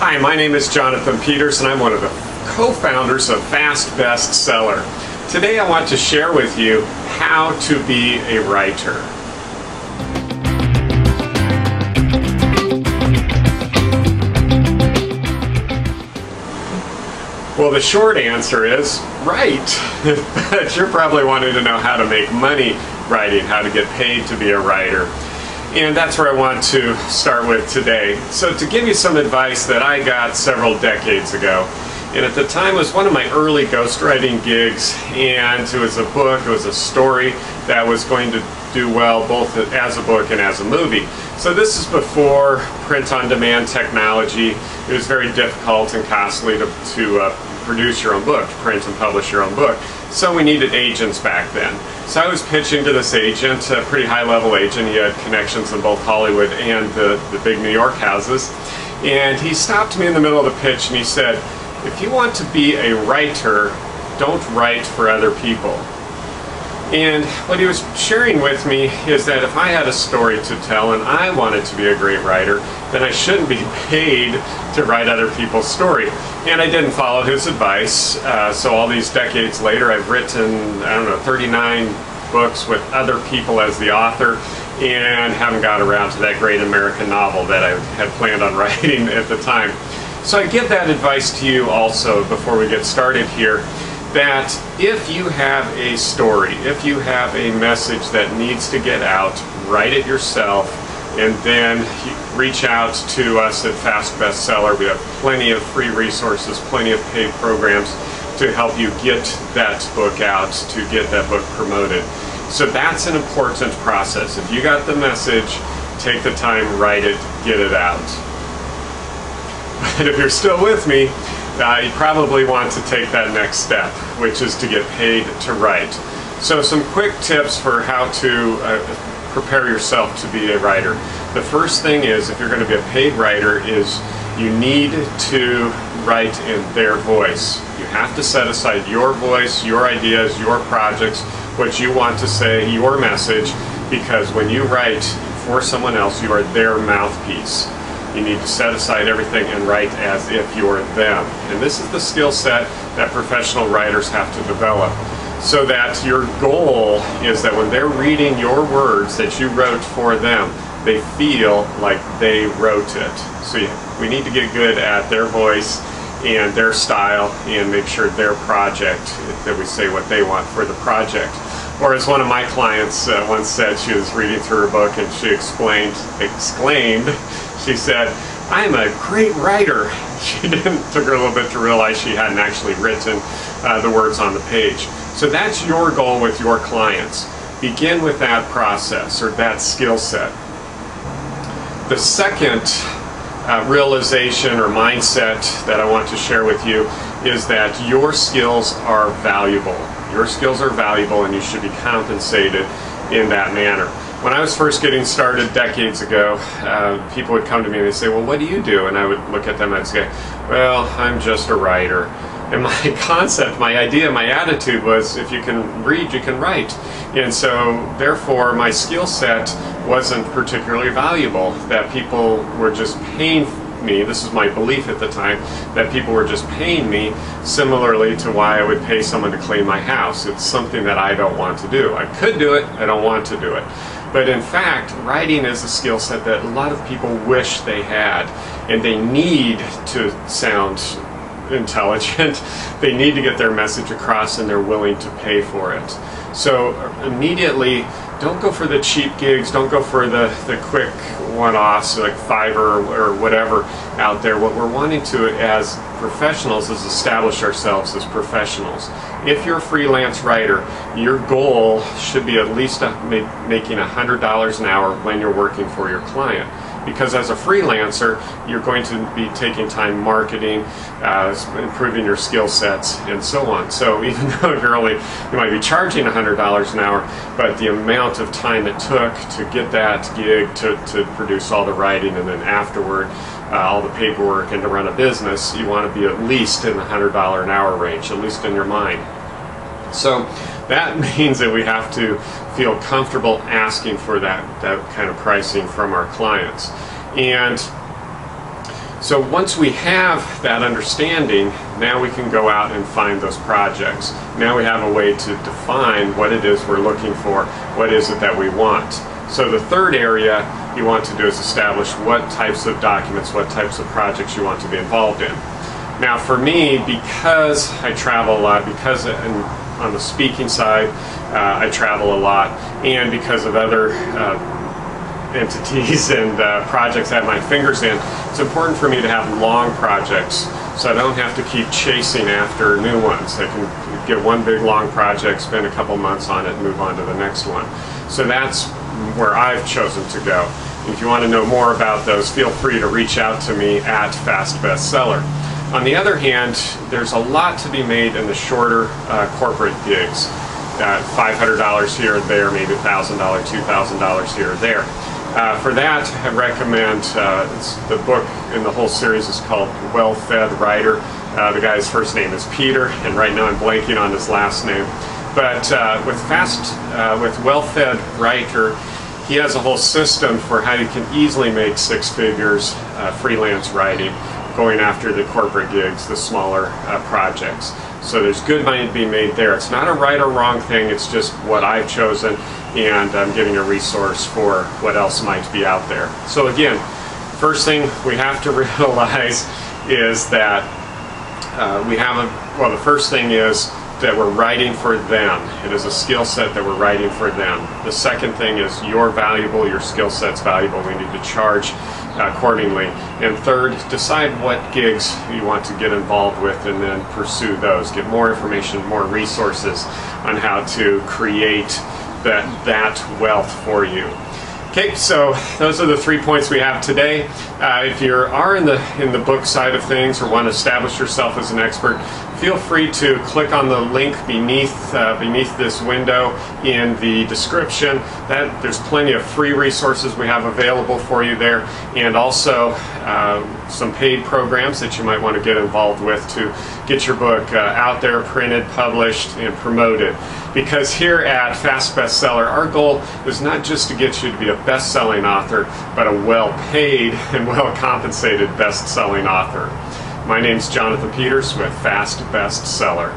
Hi, my name is Jonathan Peters and I'm one of the co-founders of Fast Bestseller. Today I want to share with you how to be a writer. Well, the short answer is write. But you're probably wanting to know how to make money writing, how to get paid to be a writer. And that's where I want to start with today. So to give you some advice that I got several decades ago, and at the time it was one of my early ghostwriting gigs, and it was a book, it was a story that was going to do well both as a book and as a movie. So this is before print-on-demand technology. It was very difficult and costly to produce your own book, to print and publish your own book. So we needed agents back then. So I was pitching to this agent, a pretty high-level agent. He had connections in both Hollywood and the big New York houses. And he stopped me in the middle of the pitch and he said, if you want to be a writer, don't write for other people. And what he was sharing with me is that if I had a story to tell and I wanted to be a great writer, then I shouldn't be paid to write other people's story. And I didn't follow his advice. So all these decades later, I've written, 39 books with other people as the author, and haven't got around to that great American novel that I had planned on writing at the time. So I give that advice to you also before we get started here, that if you have a story, if you have a message that needs to get out, write it yourself, and then reach out to us at Fast Bestseller. We have plenty of free resources, plenty of paid programs to help you get that book out, to get that book promoted. So that's an important process. If you got the message, take the time, write it, get it out. But if you're still with me, you probably want to take that next step, which is to get paid to write. So some quick tips for how to prepare yourself to be a writer. The first thing is, if you're going to be a paid writer, is you need to write in their voice. You have to set aside your voice, your ideas, your projects, what you want to say, your message, because when you write for someone else, you are their mouthpiece. You need to set aside everything and write as if you're them. And this is the skill set that professional writers have to develop. So that your goal is that when they're reading your words that you wrote for them, they feel like they wrote it. So we need to get good at their voice and their style and make sure their project, that we say what they want for the project. Or as one of my clients once said, she was reading through her book and she exclaimed, she said, "I'm a great writer." Took her a little bit to realize she hadn't actually written the words on the page. So that's your goal with your clients. Begin with that process or that skill set. The second realization or mindset that I want to share with you is that your skills are valuable. Your skills are valuable and you should be compensated in that manner. When I was first getting started decades ago, people would come to me and they'd say, "Well, what do you do?" And I would look at them and I'd say, "Well, I'm just a writer." And my concept, my idea, my attitude was, if you can read, you can write. And so, therefore, my skill set wasn't particularly valuable, that people were just paying me, this is my belief at the time, that people were just paying me similarly to why I would pay someone to clean my house. It's something that I don't want to do. I could do it, I don't want to do it. But in fact, writing is a skill set that a lot of people wish they had, and they need to sound intelligent. They need to get their message across and they're willing to pay for it. So immediately, don't go for the cheap gigs, don't go for the quick one-offs like Fiverr or whatever out there. What we're wanting to as professionals is establish ourselves as professionals. If you're a freelance writer, your goal should be at least making $100 an hour when you're working for your client. Because as a freelancer, you're going to be taking time marketing, improving your skill sets, and so on. So even though you might be charging $100 an hour, but the amount of time it took to get that gig, to produce all the writing, and then afterward, all the paperwork, and to run a business, you want to be at least in the $100 an hour range, at least in your mind. So that means that we have to feel comfortable asking for that kind of pricing from our clients. And So once we have that understanding, now we can go out and find those projects. Now we have a way to define what it is we're looking for, what is it that we want. So the third area you want to do is establish what types of documents, what types of projects you want to be involved in. Now for me, because I travel a lot, because on the speaking side I travel a lot, and because of other entities and projects I have my fingers in, it's important for me to have long projects so I don't have to keep chasing after new ones. I can get one big long project, spend a couple months on it, and move on to the next one. So that's where I've chosen to go. And if you want to know more about those, feel free to reach out to me at Fast Bestseller. On the other hand, there's a lot to be made in the shorter corporate gigs. $500 here and there, maybe $1,000, $2,000 here or there. For that, I recommend, the book in the whole series is called Well-Fed Writer. The guy's first name is Peter, and right now I'm blanking on his last name. But with Well-Fed Writer, he has a whole system for how you can easily make six figures freelance writing, going after the corporate gigs, the smaller projects. So there's good money to be made there. It's not a right or wrong thing, it's just what I've chosen, and I'm giving a resource for what else might be out there. So again, first thing we have to realize is that the first thing is that we're writing for them. It is a skill set that we're writing for them. The second thing is you're valuable, your skill set's valuable, we need to charge accordingly. And third, decide what gigs you want to get involved with and then pursue those. Get more information, more resources on how to create that wealth for you. Okay, so those are the 3 points we have today. If you are in the book side of things or want to establish yourself as an expert, feel free to click on the link beneath this window in the description. There's plenty of free resources we have available for you there, and also some paid programs that you might want to get involved with to get your book out there, printed, published, and promoted. Because here at Fast Bestseller, our goal is not just to get you to be a best-selling author, but a well-paid and well-compensated best-selling author. My name's Jonathan Peters with Fast Bestseller.